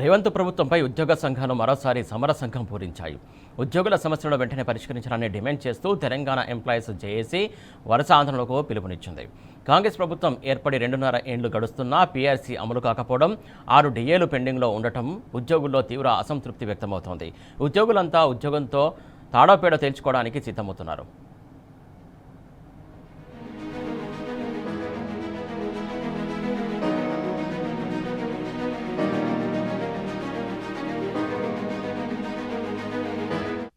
రేవంత్ ప్రభుత్వంపై ఉద్యోగ సంఘాలు మరోసారి సమరశంఖం పూరించాయి. ఉద్యోగుల సమస్యలను వెంటనే పరిష్కరించాలని డిమాండ్ చేస్తూ తెలంగాణ ఎంప్లాయీస్ జేఏసీ వరుస ఆందోళనలకు పిలుపునిచ్చింది. కాంగ్రెస్ ప్రభుత్వం ఏర్పడి 2.5 ఏళ్లు గడుస్తున్నా పీఆర్సీ అమలు కాకపోవడం, 6 డిఏలు పెండింగ్లో ఉండటం ఉద్యోగుల్లో తీవ్ర అసంతృప్తి వ్యక్తమవుతోంది. ఉద్యోగులంతా ఉద్యోగంతో తాడోపేడ తేల్చుకోవడానికి సిద్ధమవుతున్నారు.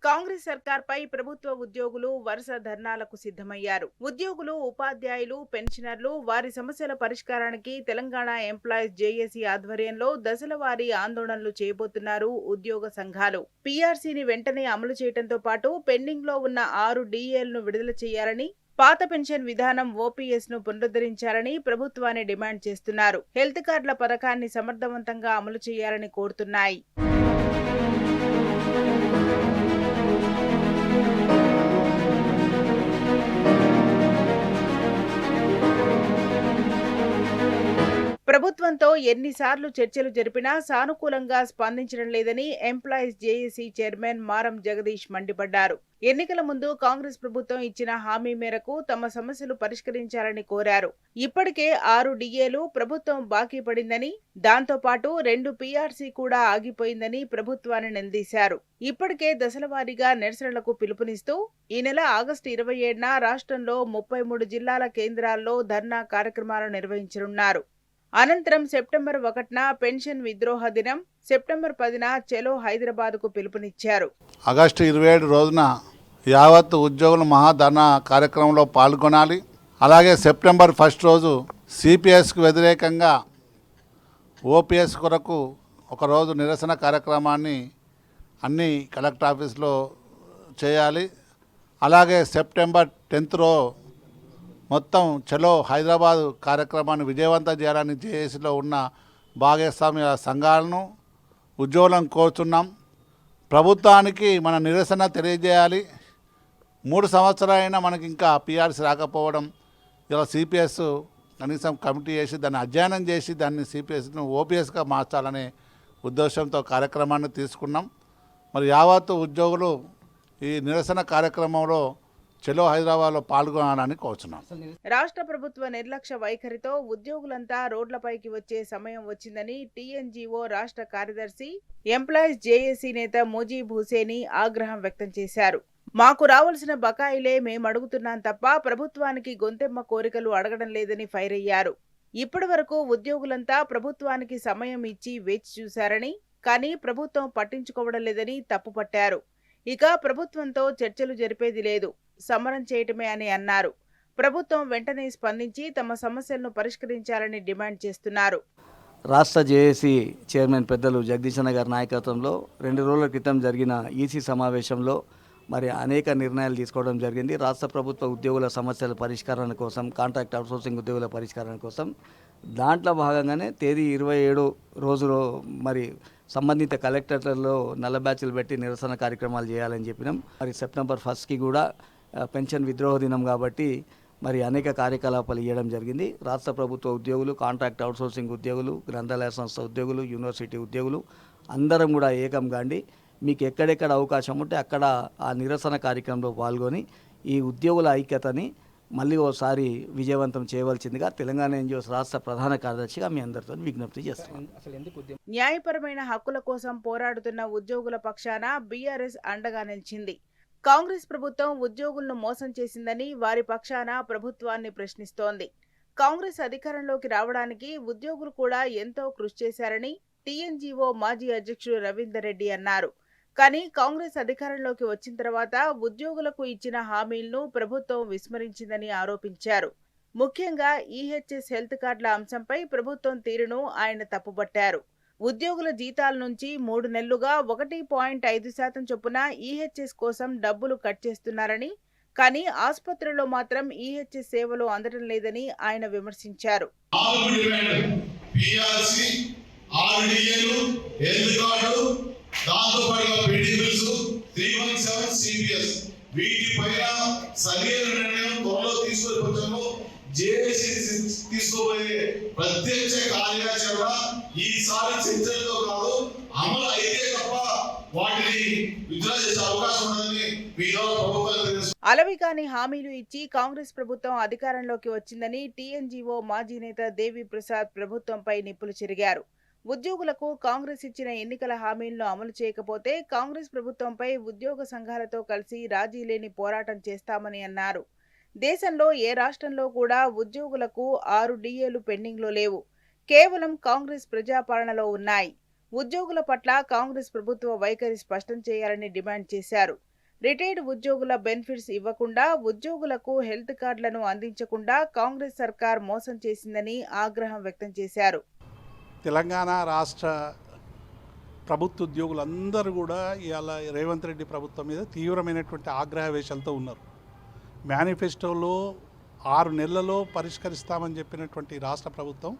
కాంగ్రెస్ సర్కార్పై ప్రభుత్వ ఉద్యోగులు వరుస ధర్నాలకు సిద్ధమయ్యారు. ఉద్యోగులు, ఉపాధ్యాయులు, పెన్షనర్లు వారి సమస్యల పరిష్కారానికి తెలంగాణ ఎంప్లాయీస్ జేఏసీ ఆధ్వర్యంలో దశలవారీ ఆందోళనలు చేయబోతున్నారు ఉద్యోగ సంఘాలు. పీఆర్సీని వెంటనే అమలు చేయడంతో పాటు పెండింగ్ లో ఉన్న 6 డిఏలను విడుదల చేయాలని, పాత పెన్షన్ విధానం ఓపీఎస్ ను పునరుద్ధరించాలని ప్రభుత్వాన్ని డిమాండ్ చేస్తున్నారు. హెల్త్ కార్డుల పథకాన్ని సమర్థవంతంగా అమలు చేయాలని కోరుతున్నాయి. ప్రభుత్వంతో ఎన్నిసార్లు చర్చలు జరిపినా సానుకూలంగా స్పందించడం లేదని ఎంప్లాయీస్ జేఏసీ చైర్మన్ మారం జగదీష్ మండిపడ్డారు. ఎన్నికల ముందు కాంగ్రెస్ ప్రభుత్వం ఇచ్చిన హామీ మేరకు తమ సమస్యలు పరిష్కరించాలని కోరారు. ఇప్పటికే 6 డిఏలు ప్రభుత్వం బాకీ పడిందని, దాంతో పాటు 2 పీఆర్సీ కూడా ఆగిపోయిందని ప్రభుత్వాన్ని నిలదీశారు. ఇప్పటికే దశలవారీగా నిరసనలకు పిలుపునిస్తూ ఈ నెల ఆగస్టు 27న రాష్ట్రంలో 33 జిల్లాల కేంద్రాల్లో ధర్నా కార్యక్రమాలు నిర్వహించనున్నారు. అనంతరం సెప్టెంబర్ 1న పెన్షన్ విద్రోహ దినం, సెప్టెంబర్ 10న చలో హైదరాబాద్కు పిలుపునిచ్చారు. ఆగస్టు 27 రోజున యావత్ ఉద్యోగులు మహాధర్నా కార్యక్రమంలో పాల్గొనాలి. అలాగే సెప్టెంబర్ 1 రోజు సిపిఎస్కు వ్యతిరేకంగా ఓపీఎస్ కొరకు ఒకరోజు నిరసన కార్యక్రమాన్ని అన్ని కలెక్టర్ ఆఫీస్లో చేయాలి. అలాగే సెప్టెంబర్ 10th మొత్తం చలో హైదరాబాద్ కార్యక్రమాన్ని విజయవంతం చేయాలని జేఏసీలో ఉన్న భాగస్వామ్య సంఘాలను ఉద్యోగులను కోరుతున్నాం. ప్రభుత్వానికి మన నిరసన తెలియజేయాలి. 3 సంవత్సరాలైనా మనకి ఇంకా పీఆర్సీ రాకపోవడం, ఇలా సిపిఎస్ కనీసం కమిటీ చేసి దాన్ని అధ్యయనం చేసి దాన్ని సిపిఎస్ను ఓపీఎస్గా మార్చాలనే ఉద్దేశంతో కార్యక్రమాన్ని తీసుకున్నాం. మరి యావత్తు ఉద్యోగులు ఈ నిరసన కార్యక్రమంలో చలో హైదరాబాద్లో పాల్గొనాలని కోరుచున్నాం. రాష్ట్ర ప్రభుత్వ నిర్లక్ష్య వైఖరితో ఉద్యోగులంతా రోడ్లపైకి వచ్చే సమయం వచ్చిందని టీఎన్జీఓ రాష్ట్ర కార్యదర్శి, ఎంప్లాయీస్ జేఏసీ నేత ముజీబ్ హుసేని ఆగ్రహం వ్యక్తం చేశారు. మాకు రావాల్సిన బకాయిలే మేమడుగుతున్నాం తప్ప ప్రభుత్వానికి గొంతెమ్మ కోరికలు అడగడం లేదని ఫైర్ అయ్యారు. ఇప్పటి వరకు ఉద్యోగులంతా ప్రభుత్వానికి సమయం ఇచ్చి వేచి చూశారని, కానీ ప్రభుత్వం పట్టించుకోవడం లేదని తప్పుపట్టారు. ఇక ప్రభుత్వంతో చర్చలు జరిపేది లేదు, సమరం చేయటమే అని అన్నారు. ప్రభుత్వం వెంటనే స్పందించి తమ సమస్యలను పరిష్కరించాలని డిమాండ్ చేస్తున్నారు. రాష్ట్ర జేఏసీ చైర్మన్ పెద్దలు జగదీశన్న గారి నాయకత్వంలో 2 రోజుల క్రితం జరిగిన ఈసీ సమావేశంలో మరి అనేక నిర్ణయాలు తీసుకోవడం జరిగింది. రాష్ట్ర ప్రభుత్వ ఉద్యోగుల సమస్యల పరిష్కారం కోసం, కాంట్రాక్ట్ అవుట్సోర్సింగ్ ఉద్యోగుల పరిష్కారం కోసం దాంట్లో భాగంగానే తేదీ 27 రోజులో మరి సంబంధిత కలెక్టర్లలో నల్ల బ్యాచ్లు పెట్టి నిరసన కార్యక్రమాలు చేయాలని చెప్పినాం. మరి సెప్టెంబర్ 1కి కూడా పెన్షన్ విద్రోహ దినం కాబట్టి మరి అనేక కార్యకలాపాలు ఇవ్వడం జరిగింది. రాష్ట్ర ప్రభుత్వ ఉద్యోగులు, కాంట్రాక్ట్ అవుట్సోర్సింగ్ ఉద్యోగులు, గ్రంథాలయ సంస్థ ఉద్యోగులు, యూనివర్సిటీ ఉద్యోగులు అందరం కూడా ఏకం కాండి. మీకు ఎక్కడెక్కడ అవకాశం ఉంటే అక్కడ ఆ నిరసన కార్యక్రమంలో పాల్గొని ఈ ఉద్యోగుల ఐక్యతని మళ్ళీ ఓసారి విజయవంతం చేయవలసిందిగా తెలంగాణ ఎన్జిఓస్ రాష్ట్ర ప్రధాన కార్యదర్శిగా మీ అందరితో విజ్ఞప్తి చేస్తున్నాను. న్యాయపరమైన హక్కుల కోసం పోరాడుతున్న ఉద్యోగుల పక్షాన బీఆర్ఎస్ అండగా నిలిచింది. కాంగ్రెస్ ప్రభుత్వం ఉద్యోగులను మోసం చేసిందని వారి పక్షాన ప్రభుత్వాన్ని ప్రశ్నిస్తోంది. కాంగ్రెస్ అధికారంలోకి రావడానికి ఉద్యోగులు కూడా ఎంతో కృషి చేశారని టీఎన్జీఓ మాజీ అధ్యక్షుడు రవీందర్ రెడ్డి అన్నారు. కానీ కాంగ్రెస్ అధికారంలోకి వచ్చిన తర్వాత ఉద్యోగులకు ఇచ్చిన హామీలను ప్రభుత్వం విస్మరించిందని ఆరోపించారు. ముఖ్యంగా ఈహెచ్ఎస్ హెల్త్ కార్డుల అంశంపై ప్రభుత్వం తీరును ఆయన తప్పుపట్టారు. ఉద్యోగుల జీతాల నుంచి 3 నెలలుగా 1.5% చొప్పున ఈహెచ్ఎస్ కోసం డబ్బులు కట్ చేస్తున్నారని, కానీ ఆసుపత్రుల్లో మాత్రం ఈహెచ్ఎస్ సేవలు అందడం లేదని ఆయన విమర్శించారు. జేఏసీ తీసుకోబోయే ప్రత్యక్ష కార్యాచరణ ఈసారి చర్చలతో కాదు, విత్డ్రా చేసే అవకాశం ఉన్నదని మీ ద్వారా ప్రభుత్వానికి తెలుసు. అలవికాని హామీలు ఇచ్చి కాంగ్రెస్ ప్రభుత్వం అధికారంలోకి వచ్చిందని టీఎన్జీఓ మాజీ నేత దేవి ప్రసాద్ ప్రభుత్వంపై నిప్పులు చెరిగారు. ఉద్యోగులకు కాంగ్రెస్ ఇచ్చిన ఎన్నికల హామీలను అమలు చేయకపోతే కాంగ్రెస్ ప్రభుత్వంపై ఉద్యోగ సంఘాలతో కలిసి రాజీ లేని పోరాటం చేస్తామని అన్నారు. దేశంలో ఏ రాష్ట్రంలో కూడా ఉద్యోగులకు 6 డిఏలు పెండింగ్లో లేవు. కేవలం కాంగ్రెస్ ప్రజాపాలనలో ఉన్నాయి. ఉద్యోగుల పట్ల కాంగ్రెస్ ప్రభుత్వ వైఖరి స్పష్టం చేయాలని డిమాండ్ చేశారు. రిటైర్డ్ ఉద్యోగుల బెనిఫిట్స్ ఇవ్వకుండా, ఉద్యోగులకు హెల్త్ కార్డులను అందించకుండా కాంగ్రెస్ సర్కార్ మోసం చేసిందని ఆగ్రహం వ్యక్తం చేశారు. తెలంగాణ రాష్ట్ర ప్రభుత్వ ఉద్యోగులందరూ కూడా ఇవాళ రేవంత్ రెడ్డి ప్రభుత్వం మీద తీవ్రమైనటువంటి ఆగ్రహవేశాలతో ఉన్నారు. మేనిఫెస్టోలో 6 నెలల్లో పరిష్కరిస్తామని చెప్పినటువంటి రాష్ట్ర ప్రభుత్వం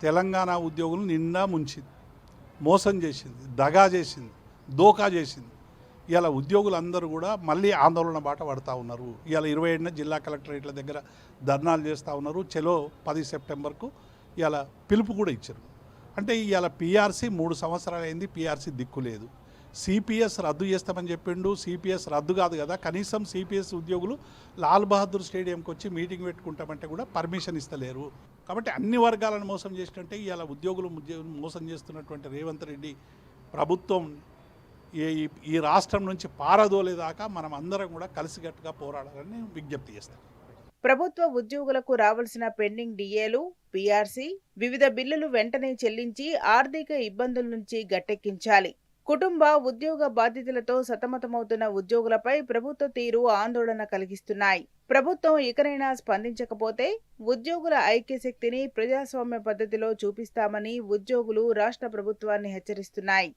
తెలంగాణ ఉద్యోగులు నిండా ముంచింది, మోసం చేసింది, దగా చేసింది, దోకా చేసింది. ఇవాళ ఉద్యోగులందరూ కూడా మళ్ళీ ఆందోళన బాట పడుతూ ఉన్నారు. ఇవాళ 27న జిల్లా కలెక్టరేట్ల దగ్గర ధర్నాలు చేస్తూ ఉన్నారు. చలో 10 సెప్టెంబర్కు ఇవాళ పిలుపు కూడా ఇచ్చారు. అంటే ఇవాళ పీఆర్సీ 3 సంవత్సరాలు అయింది, పీఆర్సీ దిక్కు లేదు. సిపిఎస్ రద్దు చేస్తామని చెప్పిండు. సిపిఎస్ రద్దు కాదు కదా, కనీసం సిపిఎస్ ఉద్యోగులు లాల్ బహదూర్ స్టేడియంకి వచ్చి మీటింగ్ పెట్టుకుంటామంటే కూడా పర్మిషన్ ఇస్తలేరు. కాబట్టి అన్ని వర్గాలను మోసం చేసినట్టే ఇవాళ ఉద్యోగులు మోసం చేస్తున్నటువంటి రేవంత్ రెడ్డి ప్రభుత్వం ఈ రాష్ట్రం నుంచి పారదోలేదాకా మనం అందరం కూడా కలిసికట్టుగా పోరాడాలని విజ్ఞప్తి చేస్తాం. ప్రభుత్వ ఉద్యోగులకు రావాల్సిన పెండింగ్ డిఏలు, పీఆర్సీ, వివిధ బిల్లులు వెంటనే చెల్లించి ఆర్థిక ఇబ్బందుల నుంచి గట్టెక్కించాలి. కుటుంబ, ఉద్యోగ బాధ్యతలతో సతమతమవుతున్న ఉద్యోగులపై ప్రభుత్వ తీరు ఆందోళన కలిగిస్తున్నాయి. ప్రభుత్వం ఇకనైనా స్పందించకపోతే ఉద్యోగుల ఐక్యశక్తిని ప్రజాస్వామ్య పద్ధతిలో చూపిస్తామని ఉద్యోగులు రాష్ట్ర ప్రభుత్వాన్ని హెచ్చరిస్తున్నాయి.